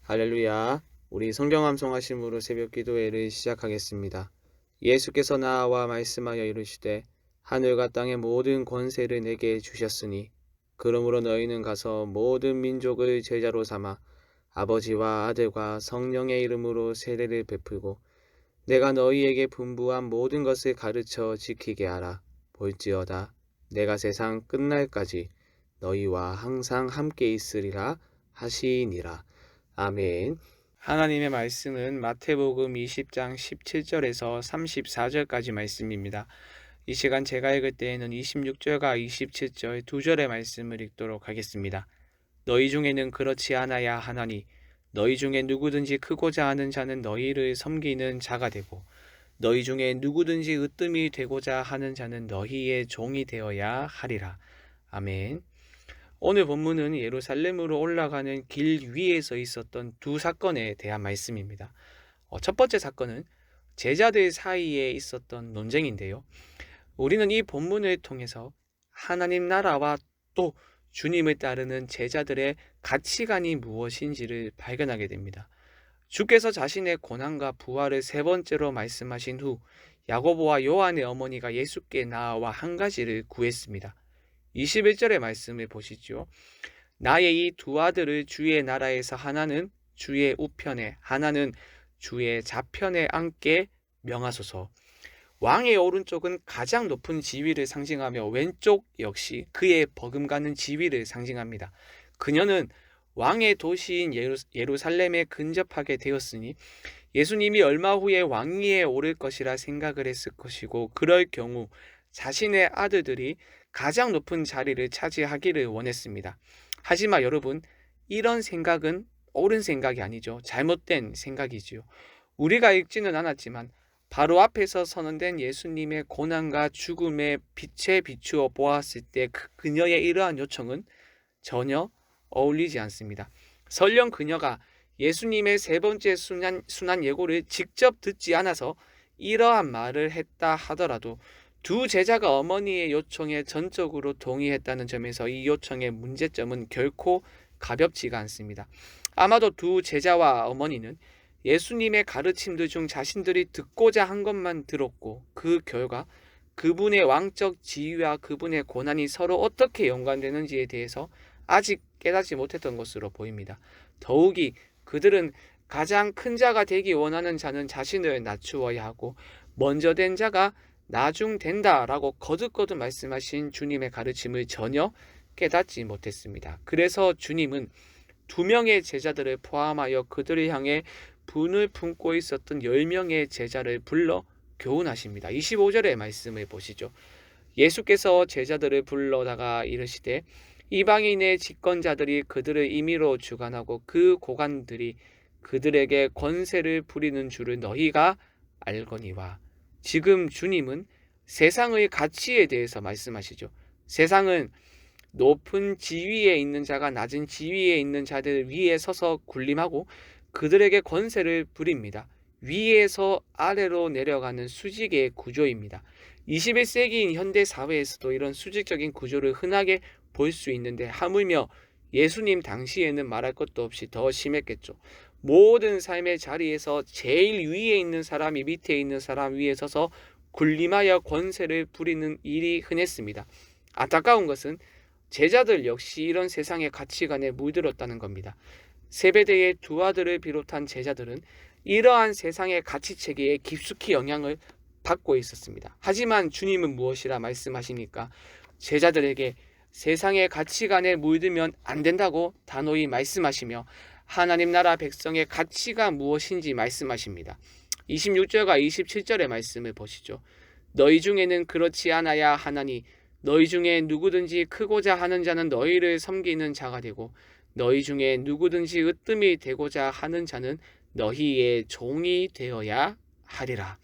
할렐루야. 우리 성경 암송하심으로 새벽 기도회를 시작하겠습니다. 예수께서 나와 말씀하여 이르시되 하늘과 땅의 모든 권세를 내게 주셨으니 그러므로 너희는 가서 모든 민족을 제자로 삼아 아버지와 아들과 성령의 이름으로 세례를 베풀고 내가 너희에게 분부한 모든 것을 가르쳐 지키게 하라. 볼지어다 내가 세상 끝날까지 너희와 항상 함께 있으리라 하시니라. 아멘. 하나님의 말씀은 마태복음 20장 17절에서 34절까지 말씀입니다. 이 시간 제가 읽을 때에는 26절과 27절 두 절의 말씀을 읽도록 하겠습니다. 너희 중에는 그렇지 않아야 하나니 너희 중에 누구든지 크고자 하는 자는 너희를 섬기는 자가 되고 너희 중에 누구든지 으뜸이 되고자 하는 자는 너희의 종이 되어야 하리라. 아멘. 오늘 본문은 예루살렘으로 올라가는 길 위에서 있었던 두 사건에 대한 말씀입니다. 첫 번째 사건은 제자들 사이에 있었던 논쟁인데요. 우리는 이 본문을 통해서 하나님 나라와 또 주님을 따르는 제자들의 가치관이 무엇인지를 발견하게 됩니다. 주께서 자신의 고난과 부활을 세 번째로 말씀하신 후 야고보와 요한의 어머니가 예수께 나아와 한 가지를 구했습니다. 21절의 말씀을 보시죠. 나의 이 두 아들을 주의 나라에서 하나는 주의 우편에 하나는 주의 좌편에 앉게 명하소서. 왕의 오른쪽은 가장 높은 지위를 상징하며 왼쪽 역시 그의 버금가는 지위를 상징합니다. 그녀는 왕의 도시인 예루살렘에 근접하게 되었으니 예수님이 얼마 후에 왕위에 오를 것이라 생각을 했을 것이고 그럴 경우 자신의 아들들이 가장 높은 자리를 차지하기를 원했습니다. 하지만 여러분, 이런 생각은 옳은 생각이 아니죠. 잘못된 생각이지요. 우리가 읽지는 않았지만 바로 앞에서 선언된 예수님의 고난과 죽음의 빛에 비추어 보았을 때 그녀의 이러한 요청은 전혀 어울리지 않습니다. 설령 그녀가 예수님의 세 번째 순환 예고를 직접 듣지 않아서 이러한 말을 했다 하더라도 두 제자가 어머니의 요청에 전적으로 동의했다는 점에서 이 요청의 문제점은 결코 가볍지가 않습니다. 아마도 두 제자와 어머니는 예수님의 가르침들 중 자신들이 듣고자 한 것만 들었고 그 결과 그분의 왕적 지위와 그분의 고난이 서로 어떻게 연관되는지에 대해서 아직 깨닫지 못했던 것으로 보입니다. 더욱이 그들은 가장 큰 자가 되기 원하는 자는 자신을 낮추어야 하고 먼저 된 자가 나중 된다라고 거듭거듭 말씀하신 주님의 가르침을 전혀 깨닫지 못했습니다. 그래서 주님은 두 명의 제자들을 포함하여 그들을 향해 분을 품고 있었던 10명의 제자를 불러 교훈하십니다. 25절의 말씀을 보시죠. 예수께서 제자들을 불러다가 이르시되 이방인의 집권자들이 그들을 임의로 주관하고 그 고관들이 그들에게 권세를 부리는 줄을 너희가 알거니와. 지금 주님은 세상의 가치에 대해서 말씀하시죠. 세상은 높은 지위에 있는 자가 낮은 지위에 있는 자들 위에 서서 군림하고 그들에게 권세를 부립니다. 위에서 아래로 내려가는 수직의 구조입니다. 21세기인 현대 사회에서도 이런 수직적인 구조를 흔하게 볼 수 있는데 하물며 예수님 당시에는 말할 것도 없이 더 심했겠죠. 모든 삶의 자리에서 제일 위에 있는 사람이 밑에 있는 사람 위에 서서 군림하여 권세를 부리는 일이 흔했습니다. 안타까운 것은 제자들 역시 이런 세상의 가치관에 물들었다는 겁니다. 세베대의 두 아들을 비롯한 제자들은 이러한 세상의 가치체계에 깊숙이 영향을 받고 있었습니다. 하지만 주님은 무엇이라 말씀하시니까 제자들에게 세상의 가치관에 물들면 안 된다고 단호히 말씀하시며 하나님 나라 백성의 가치가 무엇인지 말씀하십니다. 26절과 27절의 말씀을 보시죠. 너희 중에는 그렇지 않아야 하나니 너희 중에 누구든지 크고자 하는 자는 너희를 섬기는 자가 되고 너희 중에 누구든지 으뜸이 되고자 하는 자는 너희의 종이 되어야 하리라.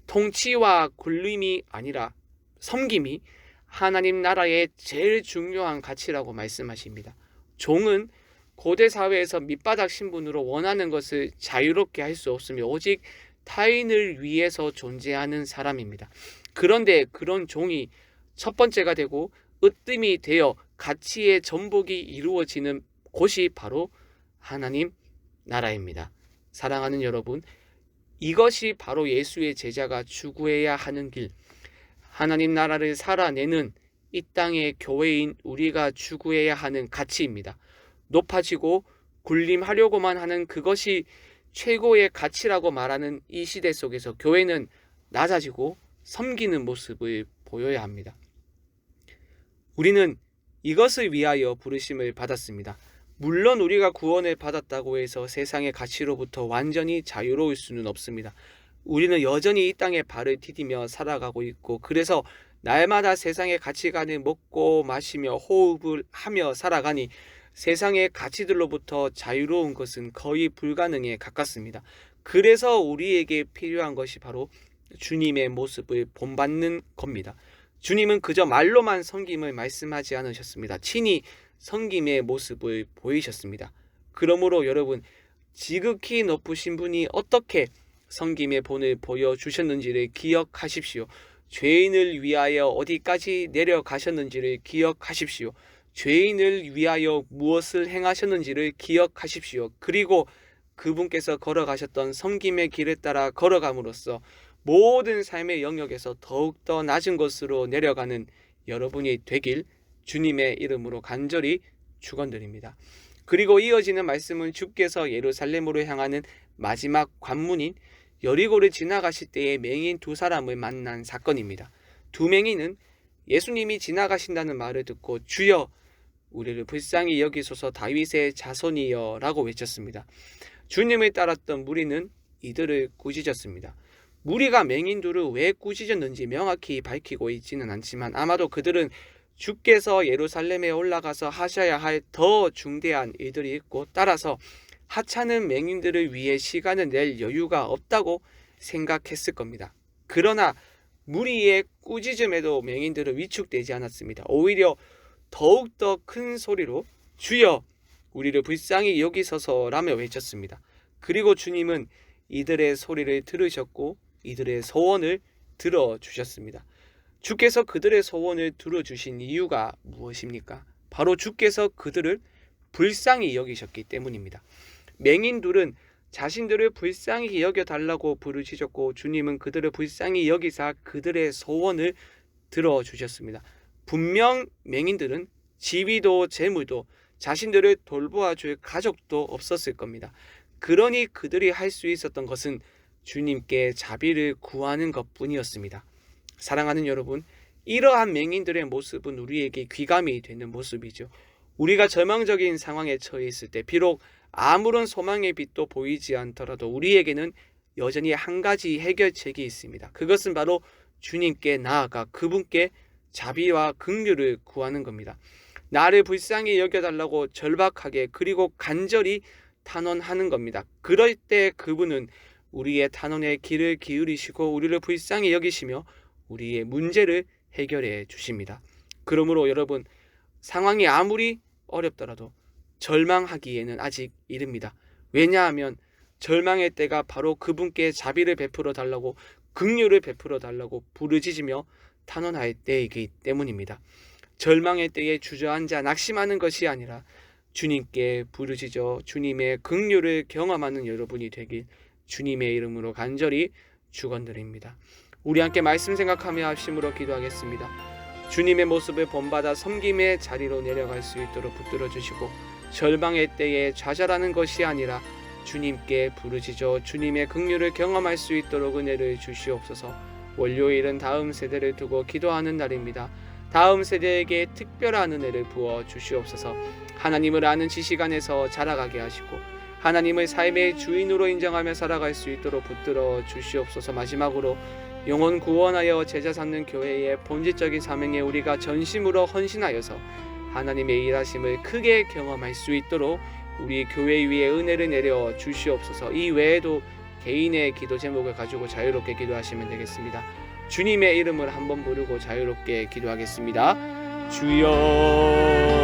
통치와 군림이 아니라 섬김이 하나님 나라의 제일 중요한 가치라고 말씀하십니다. 종은 고대 사회에서 밑바닥 신분으로 원하는 것을 자유롭게 할 수 없으며 오직 타인을 위해서 존재하는 사람입니다. 그런데 그런 종이 첫 번째가 되고 으뜸이 되어 가치의 전복이 이루어지는 곳이 바로 하나님 나라입니다. 사랑하는 여러분, 이것이 바로 예수의 제자가 추구해야 하는 길, 하나님 나라를 살아내는 이 땅의 교회인 우리가 추구해야 하는 가치입니다. 높아지고 군림하려고만 하는 그것이 최고의 가치라고 말하는 이 시대 속에서 교회는 낮아지고 섬기는 모습을 보여야 합니다. 우리는 이것을 위하여 부르심을 받았습니다. 물론 우리가 구원을 받았다고 해서 세상의 가치로부터 완전히 자유로울 수는 없습니다. 우리는 여전히 이 땅에 발을 디디며 살아가고 있고, 그래서 날마다 세상의 가치관을 먹고 마시며 호흡을 하며 살아가니 세상의 가치들로부터 자유로운 것은 거의 불가능에 가깝습니다. 그래서 우리에게 필요한 것이 바로 주님의 모습을 본받는 겁니다. 주님은 그저 말로만 섬김을 말씀하지 않으셨습니다. 친히 섬김의 모습을 보이셨습니다. 그러므로 여러분, 지극히 높으신 분이 어떻게 섬김의 본을 보여주셨는지를 기억하십시오. 죄인을 위하여 어디까지 내려가셨는지를 기억하십시오. 죄인을 위하여 무엇을 행하셨는지를 기억하십시오. 그리고 그분께서 걸어가셨던 섬김의 길에 따라 걸어감으로써 모든 삶의 영역에서 더욱더 낮은 곳으로 내려가는 여러분이 되길 주님의 이름으로 간절히 축원드립니다. 그리고 이어지는 말씀은 주께서 예루살렘으로 향하는 마지막 관문인 여리고를 지나가실 때에 맹인 두 사람을 만난 사건입니다. 두 맹인은 예수님이 지나가신다는 말을 듣고 주여 우리를 불쌍히 여기소서 다윗의 자손이여 라고 외쳤습니다. 주님을 따랐던 무리는 이들을 꾸짖었습니다. 무리가 맹인 둘을 왜 꾸짖었는지 명확히 밝히고 있지는 않지만 아마도 그들은 주께서 예루살렘에 올라가서 하셔야 할 더 중대한 일들이 있고, 따라서 하찮은 맹인들을 위해 시간을 낼 여유가 없다고 생각했을 겁니다. 그러나 무리의 꾸짖음에도 맹인들은 위축되지 않았습니다. 오히려 더욱더 큰 소리로 주여 우리를 불쌍히 여기소서라며 외쳤습니다. 그리고 주님은 이들의 소리를 들으셨고 이들의 소원을 들어주셨습니다. 주께서 그들의 소원을 들어주신 이유가 무엇입니까? 바로 주께서 그들을 불쌍히 여기셨기 때문입니다. 맹인들은 자신들을 불쌍히 여겨달라고 부르짖었고 주님은 그들을 불쌍히 여기사 그들의 소원을 들어주셨습니다. 분명 맹인들은 지위도 재물도 자신들을 돌보아줄 가족도 없었을 겁니다. 그러니 그들이 할 수 있었던 것은 주님께 자비를 구하는 것뿐이었습니다. 사랑하는 여러분, 이러한 맹인들의 모습은 우리에게 귀감이 되는 모습이죠. 우리가 절망적인 상황에 처해 있을 때 비록 아무런 소망의 빛도 보이지 않더라도 우리에게는 여전히 한 가지 해결책이 있습니다. 그것은 바로 주님께 나아가 그분께 자비와 긍휼을 구하는 겁니다. 나를 불쌍히 여겨달라고 절박하게 그리고 간절히 탄원하는 겁니다. 그럴 때 그분은 우리의 탄원에 귀를 기울이시고 우리를 불쌍히 여기시며 우리의 문제를 해결해 주십니다. 그러므로 여러분, 상황이 아무리 어렵더라도 절망하기에는 아직 이릅니다. 왜냐하면 절망의 때가 바로 그분께 자비를 베풀어 달라고 긍휼을 베풀어 달라고 부르짖으며 탄원할 때이기 때문입니다. 절망의 때에 주저앉아 낙심하는 것이 아니라 주님께 부르짖어 주님의 긍휼을 경험하는 여러분이 되길 주님의 이름으로 간절히 축원드립니다. 우리 함께 말씀 생각하며 합심으로 기도하겠습니다. 주님의 모습을 본받아 섬김의 자리로 내려갈 수 있도록 붙들어 주시고 절망의 때에 좌절하는 것이 아니라 주님께 부르짖어 주님의 긍휼을 경험할 수 있도록 은혜를 주시옵소서. 월요일은 다음 세대를 두고 기도하는 날입니다. 다음 세대에게 특별한 은혜를 부어 주시옵소서. 하나님을 아는 지식 안에서 자라가게 하시고 하나님을 삶의 주인으로 인정하며 살아갈 수 있도록 붙들어 주시옵소서. 마지막으로 영혼 구원하여 제자 삼는 교회의 본질적인 사명에 우리가 전심으로 헌신하여서 하나님의 일하심을 크게 경험할 수 있도록 우리 교회 위에 은혜를 내려 주시옵소서. 이 외에도 개인의 기도 제목을 가지고 자유롭게 기도하시면 되겠습니다. 주님의 이름을 한번 부르고 자유롭게 기도하겠습니다. 주여